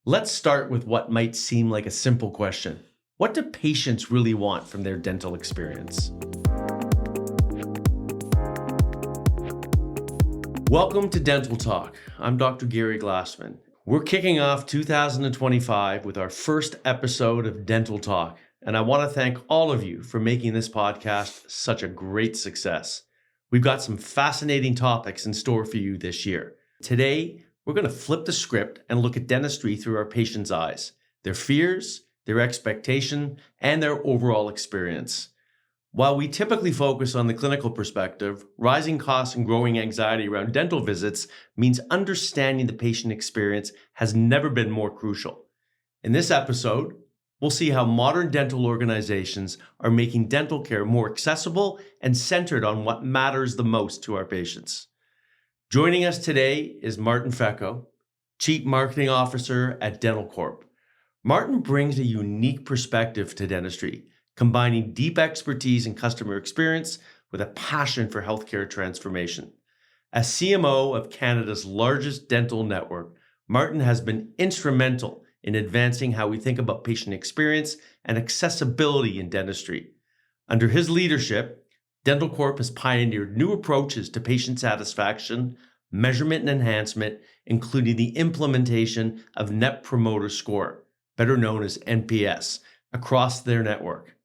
Let's start with what might seem like a simple question. What do patients really want from their dental experience? Welcome to Dental Talk. I'm Dr. Gary Glassman. We're kicking off 2025 with our first episode of Dental Talk, and I want to thank all of you for making this podcast such a great success. We've got some fascinating topics in store for you this year. Today, we're going to flip the script and look at dentistry through our patients' eyes, their fears, their expectation, and their overall experience. While we typically focus on the clinical perspective, rising costs and growing anxiety around dental visits means understanding the patient experience has never been more crucial. In this episode, we'll see how modern dental organizations are making dental care more accessible and centered on what matters the most to our patients. Joining us today is Martin Fecko, Chief Marketing Officer at Dentalcorp. Martin brings a unique perspective to dentistry, combining deep expertise in customer experience with a passion for healthcare transformation. As CMO of Canada's largest dental network, Martin has been instrumental in advancing how we think about patient experience and accessibility in dentistry. Under his leadership, Dentalcorp has pioneered new approaches to patient satisfaction, measurement and enhancement, including the implementation of Net Promoter Score, better known as NPS, across their network.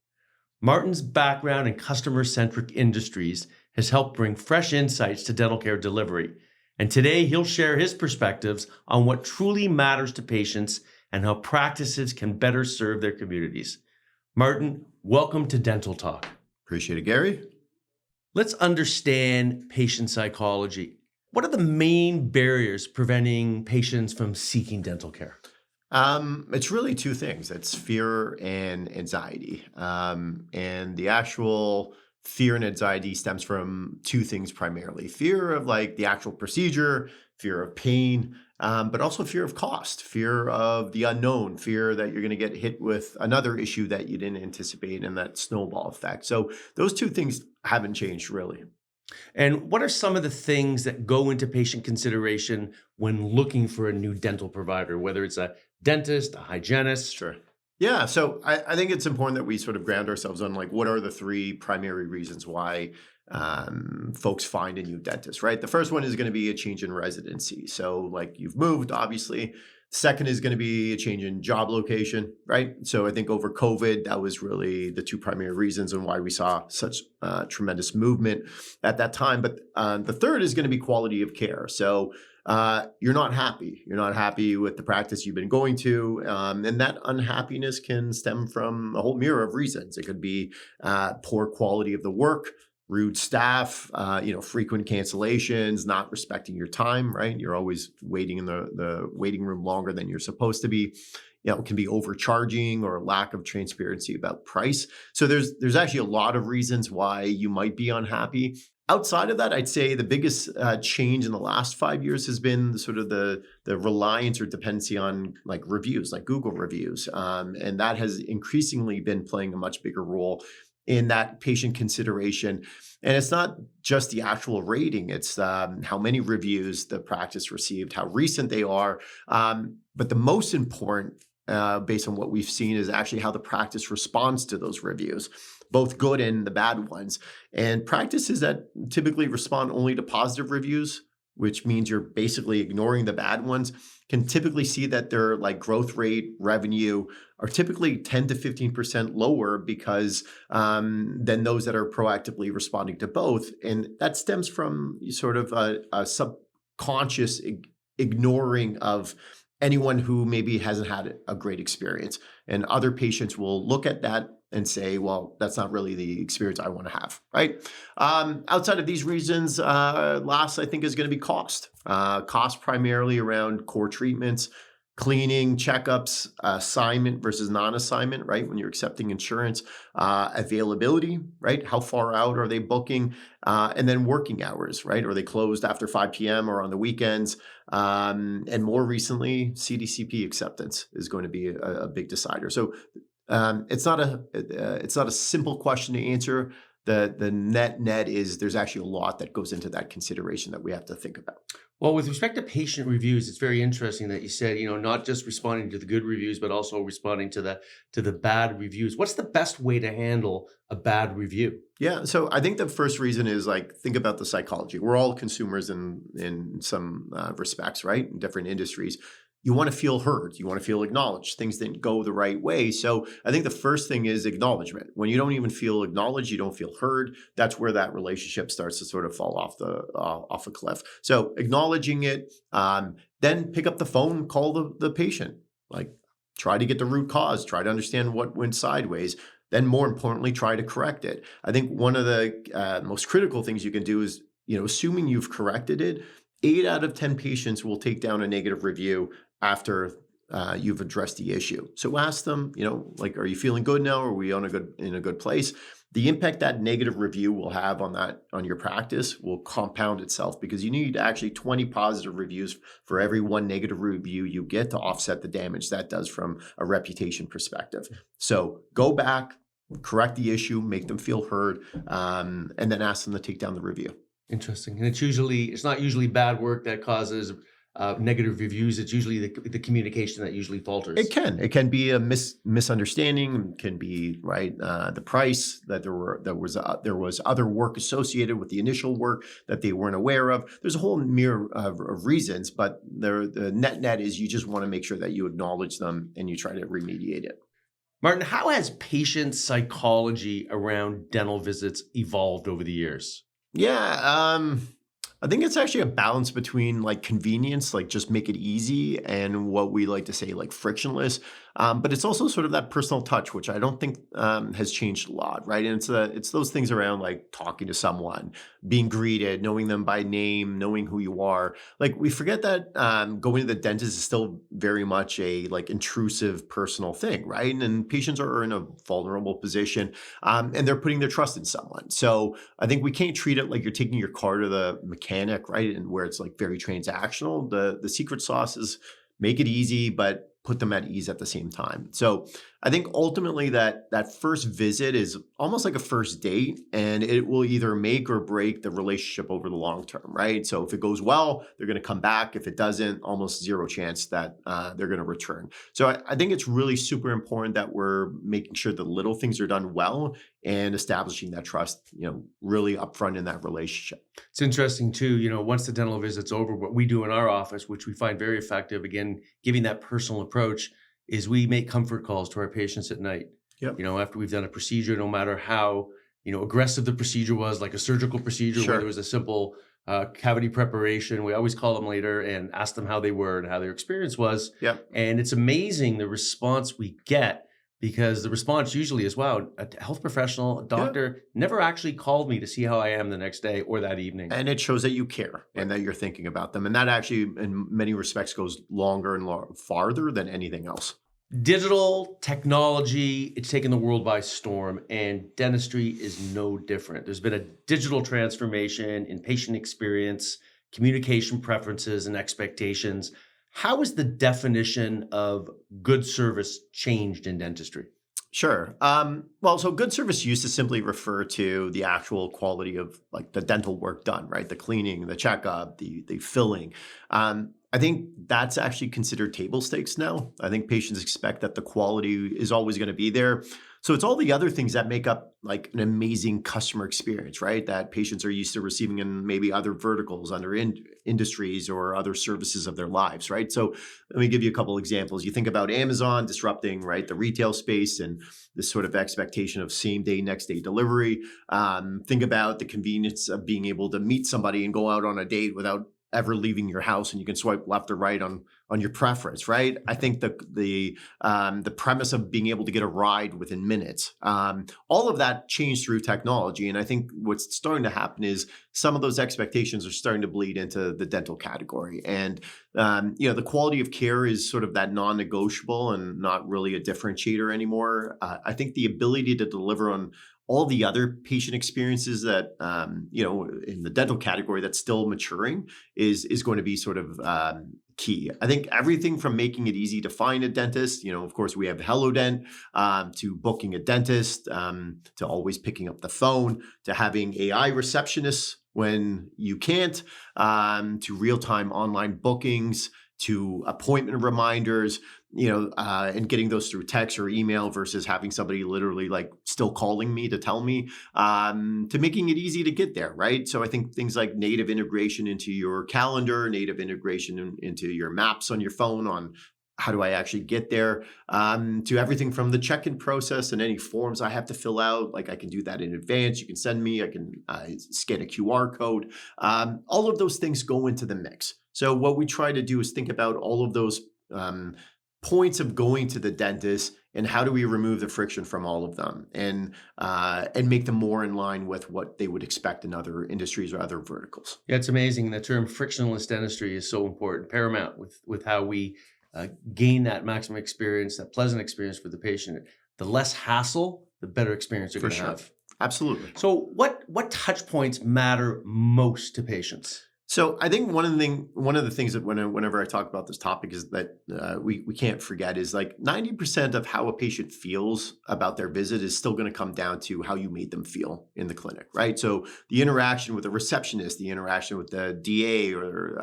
Martin's background in customer-centric industries has helped bring fresh insights to dental care delivery, and today he'll share his perspectives on what truly matters to patients and how practices can better serve their communities. Martin, welcome to Dental Talk. Appreciate it, Gary. Let's understand patient psychology. What are the main barriers preventing patients from seeking dental care? It's really two things. It's fear and anxiety. And the actual fear and anxiety stems from two things primarily. Fear of like the actual procedure, fear of pain, but also fear of cost, fear of the unknown, fear that you're going to get hit with another issue that you didn't anticipate and that snowball effect. So those two things haven't changed really. And what are some of the things that go into patient consideration when looking for a new dental provider, whether it's a dentist, a hygienist? Sure. Yeah. So I think it's important that we sort of ground ourselves on like, what are the three primary reasons why folks find a new dentist, right? The first one is going to be a change in residency. So like you've moved, obviously. Second is going to be a change in job location, right? So I think over COVID, that was really the two primary reasons and why we saw such tremendous movement at that time. But the third is going to be quality of care. So you're not happy. You're not happy with the practice you've been going to. And that unhappiness can stem from a whole mirror of reasons. It could be poor quality of the work, rude staff, frequent cancellations, not respecting your time, right? You're always waiting in the waiting room longer than you're supposed to be. It can be overcharging or lack of transparency about price. So there's actually a lot of reasons why you might be unhappy. Outside of that, I'd say the biggest change in the last 5 years has been sort of the reliance or dependency on like reviews, like Google reviews. And that has increasingly been playing a much bigger role in that patient consideration. And it's not just the actual rating, it's how many reviews the practice received, how recent they are. But the most important, based on what we've seen, is actually how the practice responds to those reviews, both good and the bad ones. And practices that typically respond only to positive reviews, which means you're basically ignoring the bad ones, can typically see that their like growth rate, revenue are typically 10 to 15% lower because than those that are proactively responding to both. And that stems from sort of a subconscious ignoring of anyone who maybe hasn't had a great experience. And other patients will look at that and say, well, that's not really the experience I want to have, right? Outside of these reasons, last, I think, is going to be cost. Cost primarily around core treatments, cleaning, checkups, assignment versus non-assignment, right? When you're accepting insurance, availability, right? How far out are they booking? And then working hours, right? Are they closed after 5 p.m. or on the weekends? And more recently, CDCP acceptance is going to be a big decider. So it's not a simple question to answer. The net is there's actually a lot that goes into that consideration that we have to think about. Well, with respect to patient reviews, it's very interesting that you said, not just responding to the good reviews, but also responding to the bad reviews. What's the best way to handle a bad review? Yeah, so I think the first reason is like think about the psychology. We're all consumers in some respects, right? In different industries, you want to feel heard, you want to feel acknowledged. Things didn't go the right way, so I think the first thing is acknowledgement. When you don't even feel acknowledged, you don't feel heard. That's where that relationship starts to sort of fall off a cliff. So acknowledging it, then pick up the phone, call the patient, like try to get the root cause, try to understand what went sideways. Then more importantly, try to correct it. I think one of the most critical things you can do is, assuming you've corrected it, 8 out of 10 patients will take down a negative review after you've addressed the issue. So ask them, like, are you feeling good now? Are we in a good place? The impact that negative review will have on your practice will compound itself, because you need actually 20 positive reviews for every one negative review you get to offset the damage that does from a reputation perspective. So go back, correct the issue, make them feel heard, and then ask them to take down the review. Interesting. And it's not usually bad work that causes negative reviews. It's usually the communication that usually falters. It can be a misunderstanding. It can be the price, that there was other work associated with the initial work that they weren't aware of. There's a whole myriad of reasons, but the net is you just want to make sure that you acknowledge them and you try to remediate it. Martin, how has patient psychology around dental visits evolved over the years? Yeah, I think it's actually a balance between like convenience, like just make it easy, and what we like to say like frictionless. But it's also sort of that personal touch, which I don't think has changed a lot, right? And it's those things around like talking to someone, being greeted, knowing them by name, knowing who you are. Like we forget that going to the dentist is still very much a like intrusive personal thing, right? And patients are in a vulnerable position, and they're putting their trust in someone. So I think we can't treat it like you're taking your car to the mechanic, right? And where it's like very transactional. The secret sauce is make it easy, but put them at ease at the same time. So I think ultimately that first visit is almost like a first date, and it will either make or break the relationship over the long term, right? So if it goes well, they're going to come back. If it doesn't, almost zero chance that they're going to return. So I think it's really super important that we're making sure the little things are done well and establishing that trust, really upfront in that relationship. It's interesting too, once the dental visit's over, what we do in our office, which we find very effective, again, giving that personal approach, is we make comfort calls to our patients at night. Yep. After we've done a procedure, no matter how, aggressive the procedure was, like a surgical procedure, Sure. where there was a simple cavity preparation, we always call them later and ask them how they were and how their experience was. Yep. And it's amazing the response we get, because the response usually is, wow, a health professional, a doctor never actually called me to see how I am the next day or that evening. And it shows that you care and that you're thinking about them. And that actually, in many respects, goes longer and farther than anything else. Digital technology, it's taken the world by storm, and dentistry is no different. There's been a digital transformation in patient experience, communication preferences, and expectations. How has the definition of good service changed in dentistry? Sure. Well, so good service used to simply refer to the actual quality of like the dental work done, right? The cleaning, the checkup, the filling. I think that's actually considered table stakes now. I think patients expect that the quality is always going to be there. So it's all the other things that make up like an amazing customer experience, right? That patients are used to receiving in maybe other verticals, under industries or other services of their lives, right? So let me give you a couple examples. You think about Amazon disrupting, right, the retail space and this sort of expectation of same day, next day delivery. Think about the convenience of being able to meet somebody and go out on a date without ever leaving your house, and you can swipe left or right on your preference, right? I think the premise of being able to get a ride within minutes, all of that changed through technology. And I think what's starting to happen is some of those expectations are starting to bleed into the dental category. And the quality of care is sort of that non-negotiable and not really a differentiator anymore. I think the ability to deliver on all the other patient experiences that, in the dental category that's still maturing is going to be sort of key. I think everything from making it easy to find a dentist, of course we have HelloDent, to booking a dentist, to always picking up the phone, to having AI receptionists when you can't, to real-time online bookings, to appointment reminders, and getting those through text or email versus having somebody literally like still calling me to tell me, to making it easy to get there, right? So I think things like native integration into your calendar, native integration into your maps on your phone on how do I actually get there, to everything from the check-in process and any forms I have to fill out. Like I can do that in advance. You can send me, I can scan a QR code. All of those things go into the mix. So what we try to do is think about all of those points of going to the dentist and how do we remove the friction from all of them and make them more in line with what they would expect in other industries or other verticals. Yeah, it's amazing. The term frictionless dentistry is so important, paramount with how we gain that maximum experience, that pleasant experience for the patient. The less hassle, the better experience you're going to have. Absolutely. So what touch points matter most to patients? So I think one of the things that whenever I talk about this topic is that we can't forget is like 90% of how a patient feels about their visit is still going to come down to how you made them feel in the clinic, right? So the interaction with the receptionist, the interaction with the DA or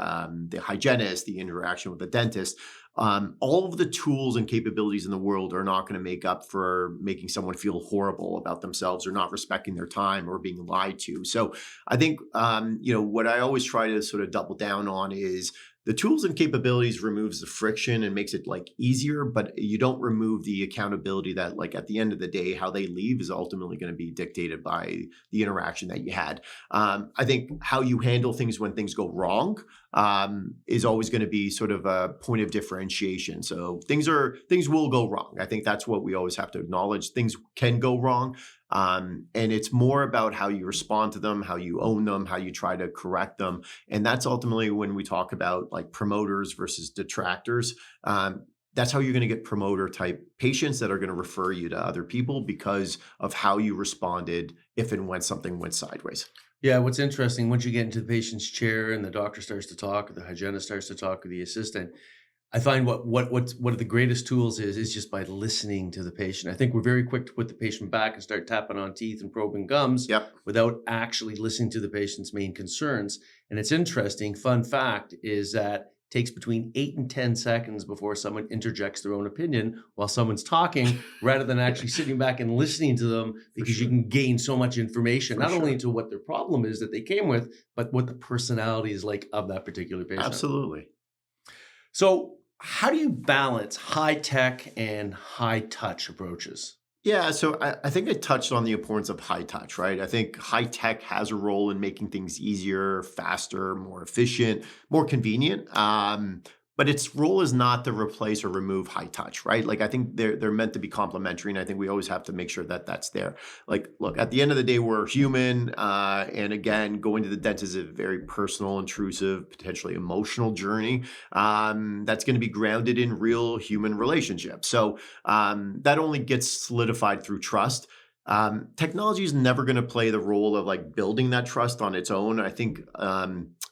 the hygienist, the interaction with the dentist, all of the tools and capabilities in the world are not going to make up for making someone feel horrible about themselves or not respecting their time or being lied to. So I think, what I always try to sort of double down on is the tools and capabilities removes the friction and makes it like easier, but you don't remove the accountability that like at the end of the day, how they leave is ultimately going to be dictated by the interaction that you had. I think how you handle things when things go wrong is always going to be sort of a point of differentiation. So things will go wrong. I think that's what we always have to acknowledge. Things can go wrong. And it's more about how you respond to them, how you own them, how you try to correct them. And that's ultimately when we talk about like promoters versus detractors. That's how you're going to get promoter type patients that are going to refer you to other people because of how you responded if and when something went sideways. Yeah, what's interesting, once you get into the patient's chair and the doctor starts to talk, or the hygienist starts to talk, or the assistant, I find what one of the greatest tools is just by listening to the patient. I think we're very quick to put the patient back and start tapping on teeth and probing gums without actually listening to the patient's main concerns. And it's interesting, fun fact is that it takes between 8 and 10 seconds before someone interjects their own opinion while someone's talking, rather than actually sitting back and listening to them, because you can gain so much information, not only into what their problem is that they came with, but what the personality is like of that particular patient. Absolutely. So how do you balance high tech and high touch approaches? Yeah, so I think I touched on the importance of high touch, right? I think high tech has a role in making things easier, faster, more efficient, more convenient. But its role is not to replace or remove high touch, right? Like I think they're meant to be complementary, and I think we always have to make sure that that's there. Like, look, at the end of the day, we're human, and again, going to the dentist is a very personal, intrusive, potentially emotional journey that's going to be grounded in real human relationships. So that only gets solidified through trust. Technology is never going to play the role of like building that trust on its own. I think.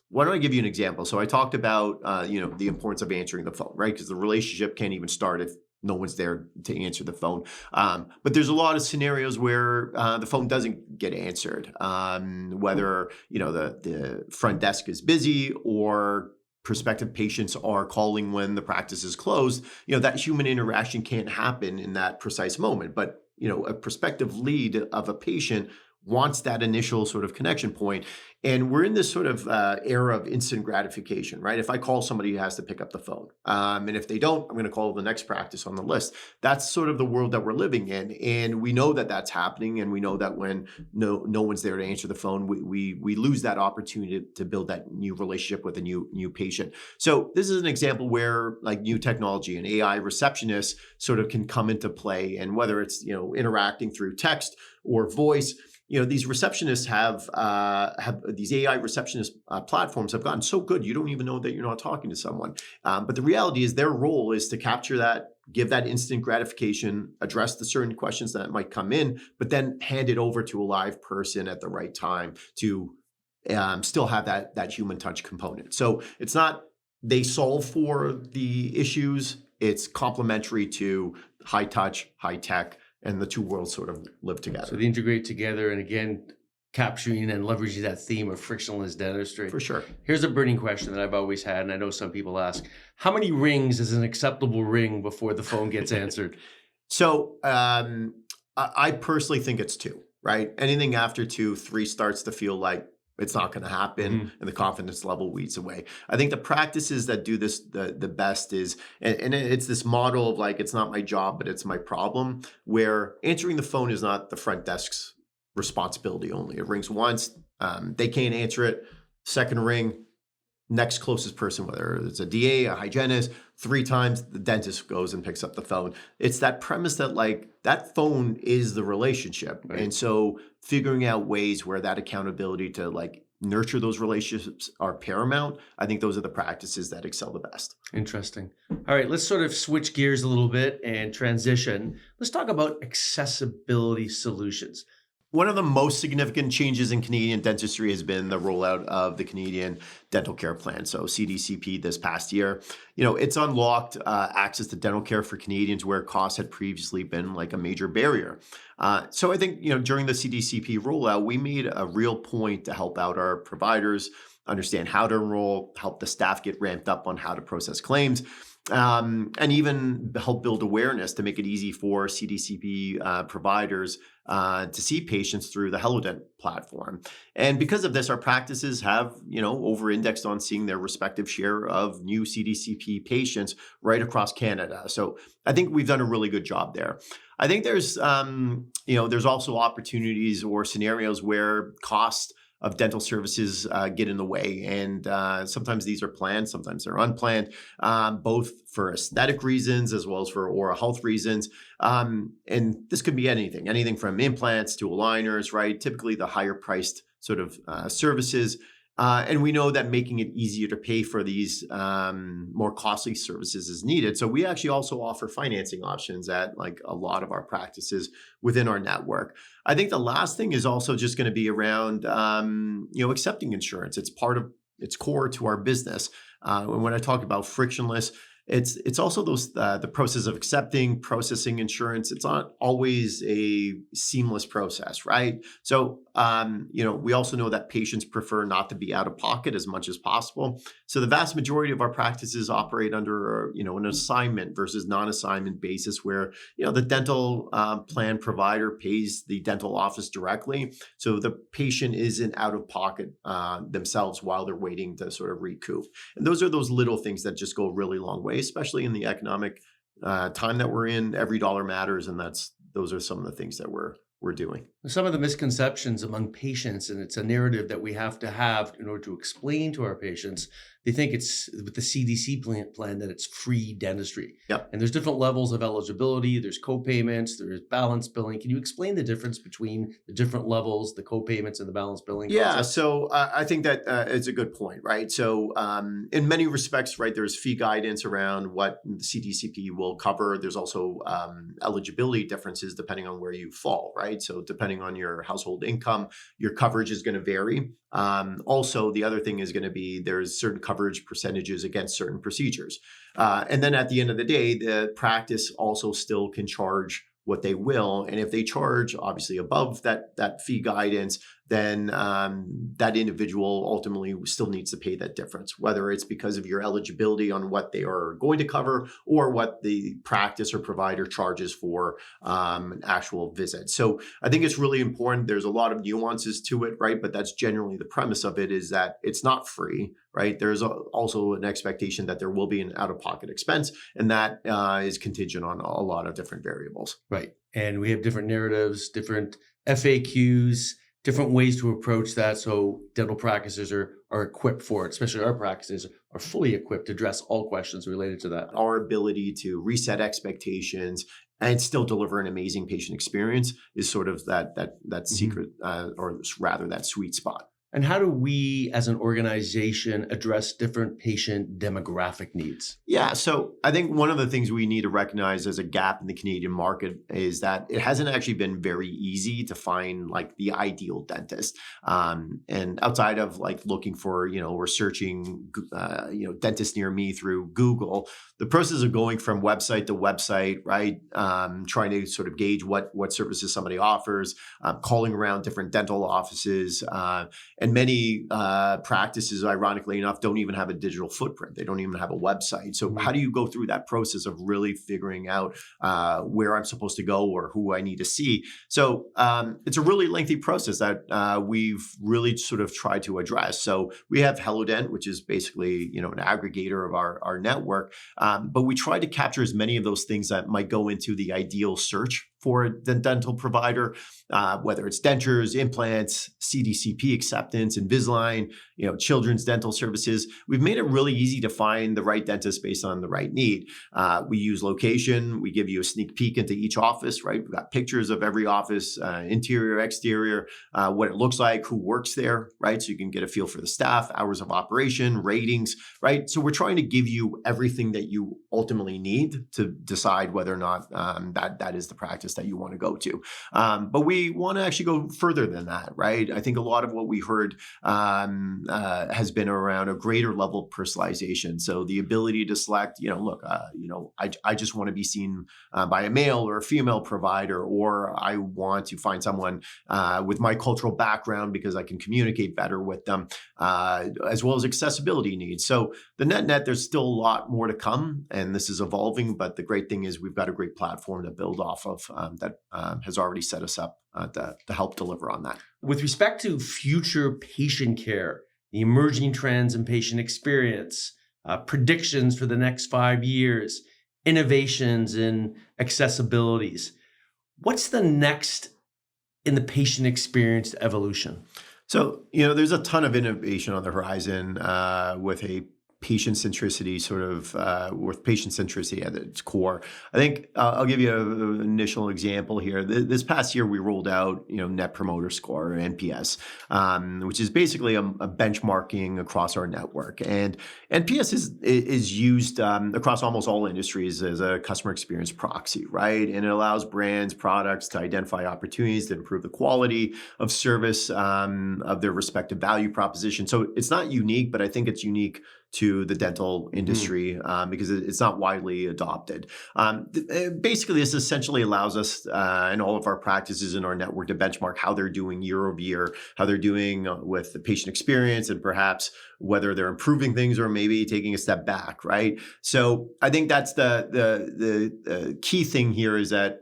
Why don't I give you an example? So I talked about, the importance of answering the phone, right? Because the relationship can't even start if no one's there to answer the phone. But there's a lot of scenarios where the phone doesn't get answered, whether, the front desk is busy or prospective patients are calling when the practice is closed. That human interaction can't happen in that precise moment. But, a prospective lead of a patient wants that initial sort of connection point. And we're in this sort of era of instant gratification, right? If I call somebody who has to pick up the phone, and if they don't, I'm going to call the next practice on the list. That's sort of the world that we're living in. And we know that that's happening. And we know that when no one's there to answer the phone, we lose that opportunity to build that new relationship with a new patient. So this is an example where like new technology and AI receptionists sort of can come into play. And whether it's, interacting through text or voice, these receptionists have these AI receptionist platforms have gotten so good, you don't even know that you're not talking to someone. But the reality is their role is to capture that, give that instant gratification, address the certain questions that might come in, but then hand it over to a live person at the right time to still have that human touch component. So it's not they solve for the issues, it's complementary to high touch, high tech, and the two worlds sort of live together. So they integrate together. And again, capturing and leveraging that theme of frictionless dentistry. For sure. Here's a burning question that I've always had, and I know some people ask: how many rings is an acceptable ring before the phone gets answered? So I personally think it's 2, right? Anything after 2, 3 starts to feel like it's not going to happen, and the confidence level weeds away. I think the practices that do this the best is, and it's this model of like, it's not my job, but it's my problem, where answering the phone is not the front desk's responsibility only. It rings once, they can't answer it. Second ring, next closest person, whether it's a DA, a hygienist, 3 times, the dentist goes and picks up the phone. It's that premise that like that phone is the relationship. Right. And so figuring out ways where that accountability to like nurture those relationships are paramount. I think those are the practices that excel the best. Interesting. All right, let's sort of switch gears a little bit and transition. Let's talk about accessibility solutions. One of the most significant changes in Canadian dentistry has been the rollout of the Canadian Dental Care Plan, so CDCP this past year. It's unlocked access to dental care for Canadians where costs had previously been like a major barrier. So I think, during the CDCP rollout, we made a real point to help out our providers understand how to enroll, help the staff get ramped up on how to process claims, and even help build awareness to make it easy for CDCP providers to see patients through the HelloDent platform. And because of this, our practices have, over-indexed on seeing their respective share of new CDCP patients right across Canada. So I think we've done a really good job there. I think there's also opportunities or scenarios where cost of dental services get in the way. And sometimes these are planned, sometimes they're unplanned, both for aesthetic reasons as well as for oral health reasons. And this could be anything from implants to aligners, right? Typically the higher priced sort of services. And we know that making it easier to pay for these more costly services is needed. So we actually also offer financing options at like a lot of our practices within our network. I think the last thing is also just going to be around, accepting insurance. It's core to our business. And when I talk about frictionless, it's also the process of accepting, processing insurance. It's not always a seamless process, right? So, we also know that patients prefer not to be out of pocket as much as possible. So the vast majority of our practices operate under, an assignment versus non-assignment basis where, the dental plan provider pays the dental office directly. So the patient isn't out of pocket themselves while they're waiting to sort of recoup. And those are those little things that just go a really long way, especially in the economic time that we're in. Every dollar matters, and those are some of the things that we're doing. Some of the misconceptions among patients, and it's a narrative that we have to have in order to explain to our patients. They think it's with the CDC plan that it's free dentistry. Yep. And there's different levels of eligibility. There's co-payments, there's balance billing. Can you explain the difference between the different levels, the co-payments and the balance billing? Yeah, concept? so I think that is a good point, right? So in many respects, right, there's fee guidance around what the CDCP will cover. There's also eligibility differences depending on where you fall, right? So depending on your household income, your coverage is going to vary. Also, the other thing is going to be there's certain coverage percentages against certain procedures. And then at the end of the day, the practice also still can charge what they will. And if they charge obviously above that fee guidance, then that individual ultimately still needs to pay that difference, whether it's because of your eligibility on what they are going to cover or what the practice or provider charges for an actual visit. So I think it's really important. There's a lot of nuances to it, right? But that's generally the premise of it, is that it's not free, right? There's also an expectation that there will be an out-of-pocket expense, and that is contingent on a lot of different variables. Right. And we have different narratives, different FAQs, different ways to approach that. So dental practices are equipped for it, especially our practices are fully equipped to address all questions related to that. Our ability to reset expectations and still deliver an amazing patient experience is sort of that secret, or rather that sweet spot. And how do we as an organization address different patient demographic needs? Yeah, so I think one of the things we need to recognize as a gap in the Canadian market is that it hasn't actually been very easy to find like the ideal dentist. And outside of like looking for, or searching, dentist near me through Google, the process of going from website to website, right? Trying to sort of gauge what services somebody offers, calling around different dental offices, and many practices, ironically enough, don't even have a digital footprint. They don't even have a website. So how do you go through that process of really figuring out where I'm supposed to go or who I need to see? So it's a really lengthy process that we've really sort of tried to address. So we have HelloDent, which is basically an aggregator of our network, but we try to capture as many of those things that might go into the ideal search for the dental provider, whether it's dentures, implants, CDCP acceptance, Invisalign, children's dental services. We've made it really easy to find the right dentist based on the right need. We use location. We give you a sneak peek into each office, right? We've got pictures of every office, interior, exterior, what it looks like, who works there, right? So you can get a feel for the staff, hours of operation, ratings, right? So we're trying to give you everything that you ultimately need to decide whether or not that is the practice that you want to go to. But we want to actually go further than that, right? I think a lot of what we heard has been around a greater level of personalization. So the ability to select, I just want to be seen by a male or a female provider, or I want to find someone with my cultural background because I can communicate better with them, as well as accessibility needs. So the net, there's still a lot more to come, and this is evolving. But the great thing is we've got a great platform to build off of that has already set us up to help deliver on that. With respect to future patient care, the emerging trends in patient experience, predictions for the next 5 years, innovations in accessibilities, what's the next in the patient experience evolution? So, there's a ton of innovation on the horizon with a patient centricity with patient centricity at its core. I think I'll give you an initial example here. This past year, we rolled out, Net Promoter Score, or NPS, which is basically a benchmarking across our network. And NPS is used across almost all industries as a customer experience proxy, right? And it allows brands, products to identify opportunities to improve the quality of service of their respective value proposition. So it's not unique, but I think it's unique to the dental industry because it's not widely adopted. Basically, this essentially allows us and all of our practices in our network to benchmark how they're doing year over year, how they're doing with the patient experience, and perhaps whether they're improving things or maybe taking a step back, right? So I think that's the key thing here is that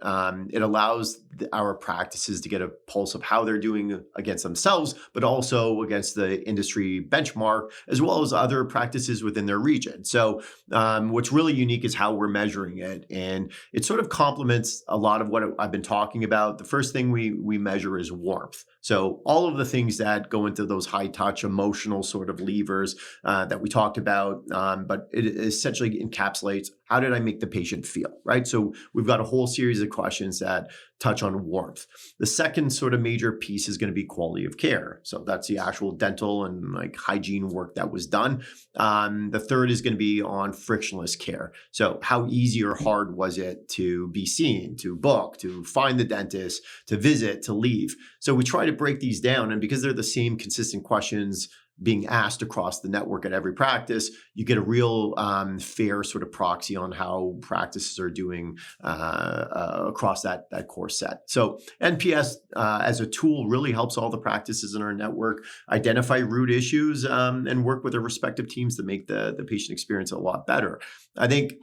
it allows our practices to get a pulse of how they're doing against themselves, but also against the industry benchmark, as well as other practices within their region. So what's really unique is how we're measuring it. And it sort of complements a lot of what I've been talking about. The first thing we measure is warmth. So all of the things that go into those high touch emotional sort of levers that we talked about, but it essentially encapsulates how did I make the patient feel, right? So we've got a whole series of questions that touch on warmth. The second sort of major piece is going to be quality of care. So that's the actual dental and like hygiene work that was done. The third is going to be on frictionless care. So how easy or hard was it to be seen, to book, to find the dentist, to visit, to leave? So we try to break these down, and because they're the same consistent questions being asked across the network at every practice, you get a real fair sort of proxy on how practices are doing across that core set. So NPS as a tool really helps all the practices in our network identify root issues and work with their respective teams to make the patient experience a lot better. I think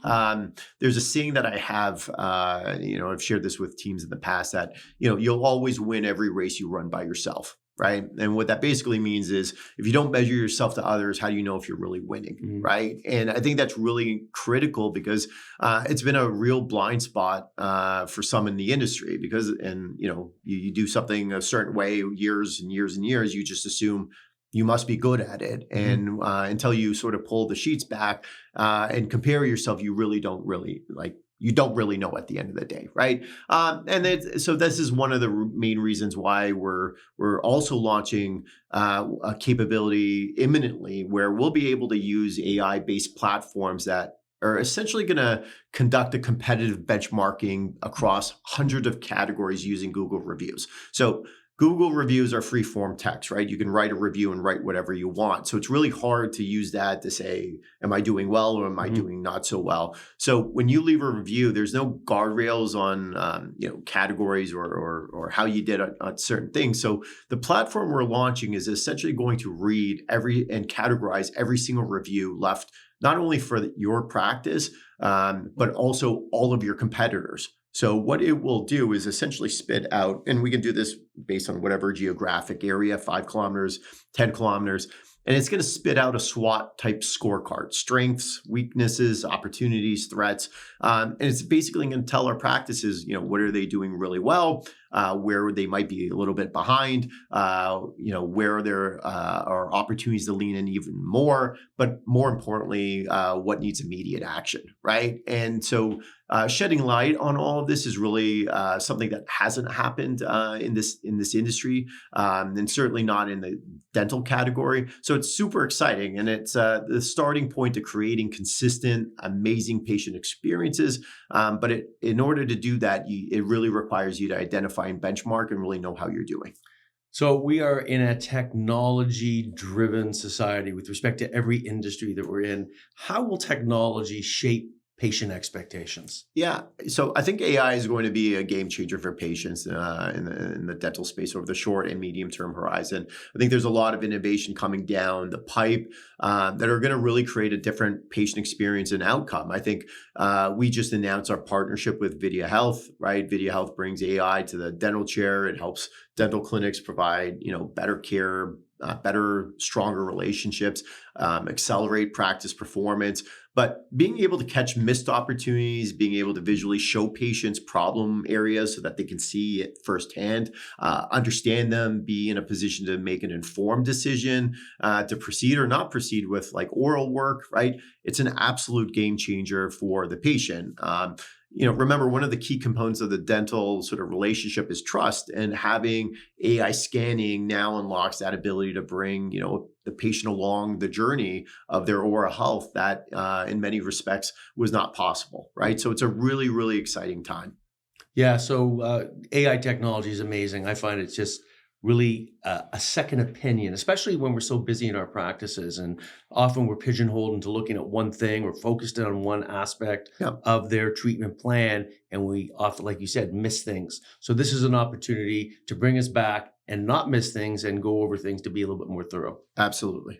there's a saying that I have, I've shared this with teams in the past that, you'll always win every race you run by yourself. Right. And what that basically means is if you don't measure yourself to others, how do you know if you're really winning? Mm-hmm. Right. And I think that's really critical because it's been a real blind spot for some in the industry because, you do something a certain way years and years and years, you just assume you must be good at it. And until you sort of pull the sheets back and compare yourself, you really don't really you don't really know at the end of the day, right? So this is one of the main reasons why we're also launching a capability imminently where we'll be able to use AI-based platforms that are essentially going to conduct a competitive benchmarking across hundreds of categories using Google reviews. So Google reviews are free form text, right? You can write a review and write whatever you want. So it's really hard to use that to say, am I doing well or am I doing not so well? So when you leave a review, there's no guardrails on categories or how you did on certain things. So the platform we're launching is essentially going to read and categorize every single review left, not only for your practice, but also all of your competitors. So what it will do is essentially spit out, and we can do this based on whatever geographic area, 5 kilometers, 10 kilometers, and it's going to spit out a SWOT type scorecard, strengths, weaknesses, opportunities, threats. And it's basically going to tell our practices, what are they doing really well, where they might be a little bit behind, where there are opportunities to lean in even more, but more importantly, what needs immediate action, right? And so shedding light on all of this is really something that hasn't happened in this industry, and certainly not in the dental category. So it's super exciting, and it's the starting point to creating consistent, amazing patient experiences. But in order to do that, it really requires you to identify and benchmark and really know how you're doing. So we are in a technology-driven society with respect to every industry that we're in. How will technology shape patient expectations? Yeah, so I think AI is going to be a game changer for patients in the dental space over the short and medium term horizon. I think there's a lot of innovation coming down the pipe that are going to really create a different patient experience and outcome. I think we just announced our partnership with Vidya Health, right? Vidya Health brings AI to the dental chair. It helps dental clinics provide, better care, better, stronger relationships, accelerate practice performance. But being able to catch missed opportunities, being able to visually show patients problem areas so that they can see it firsthand, understand them, be in a position to make an informed decision to proceed or not proceed with like oral work, right? It's an absolute game changer for the patient. Remember, one of the key components of the dental sort of relationship is trust, and having AI scanning now unlocks that ability to bring, the patient along the journey of their oral health that in many respects was not possible, right? So it's a really, really exciting time. Yeah, so AI technology is amazing. I find it's just really a second opinion, especially when we're so busy in our practices. And often we're pigeonholed into looking at one thing or focused on one aspect of their treatment plan. And we often, like you said, miss things. So this is an opportunity to bring us back and not miss things and go over things to be a little bit more thorough. Absolutely.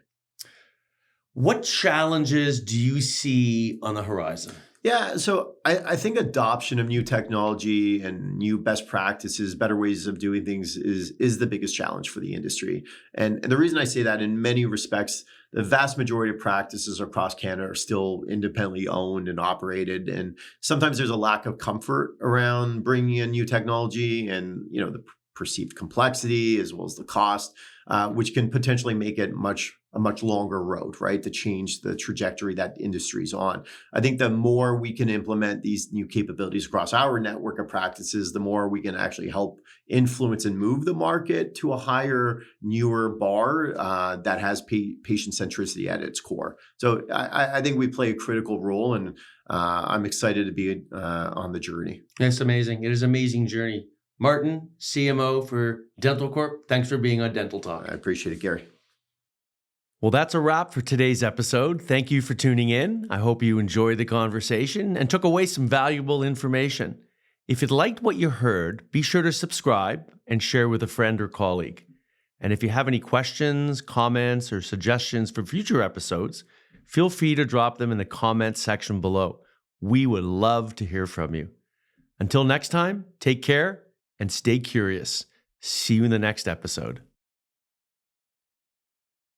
What challenges do you see on the horizon? Yeah, so I think adoption of new technology and new best practices, better ways of doing things is the biggest challenge for the industry. And the reason I say that, in many respects, the vast majority of practices across Canada are still independently owned and operated. And sometimes there's a lack of comfort around bringing in new technology and, the perceived complexity as well as the cost, which can potentially make it a much longer road, right, to change the trajectory that industry's on. I think the more we can implement these new capabilities across our network of practices, the more we can actually help influence and move the market to a higher, newer bar that has patient centricity at its core. So I think we play a critical role, and I'm excited to be on the journey. It's amazing. It is an amazing journey. Martin, CMO for Dentalcorp, thanks for being on Dental Talk. I appreciate it, Gary. Well, that's a wrap for today's episode. Thank you for tuning in. I hope you enjoyed the conversation and took away some valuable information. If you liked what you heard, be sure to subscribe and share with a friend or colleague. And if you have any questions, comments, or suggestions for future episodes, feel free to drop them in the comments section below. We would love to hear from you. Until next time, take care and stay curious. See you in the next episode.